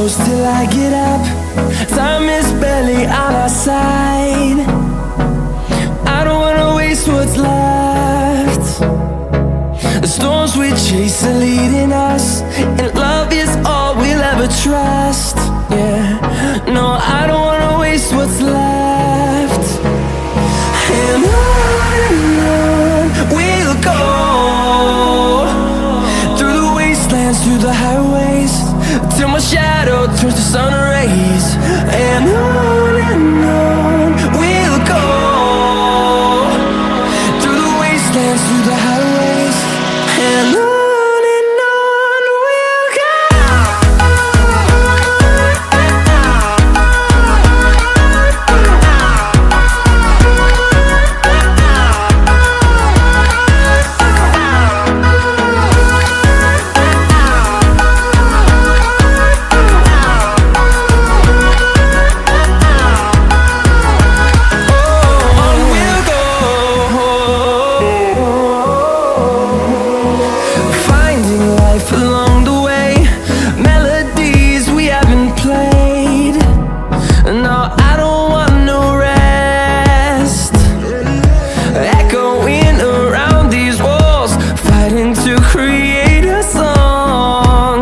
close till I get up. Time is barely on our side. I don't wanna waste what's left. The storms we chase are leading us, and love is all we'll ever trust. Yeah, no, I don't wanna waste what's left. And on we'll go, through the wastelands, through the highways, till my shadow turns to sun rays. And on we'll go, through the wastelands, through the highways, and on. Along the way, melodies we haven't played. No, I don't want no rest. Echoing around these walls, fighting to create a song.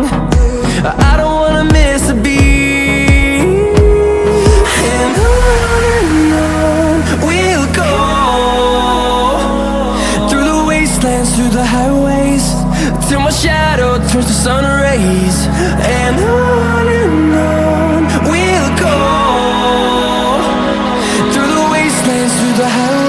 I don't wanna miss a beat. And on we'll go, through the wastelands, through the highways, till my shadow turns to sun rays. And on we'll go, through the wastelands, through the highways.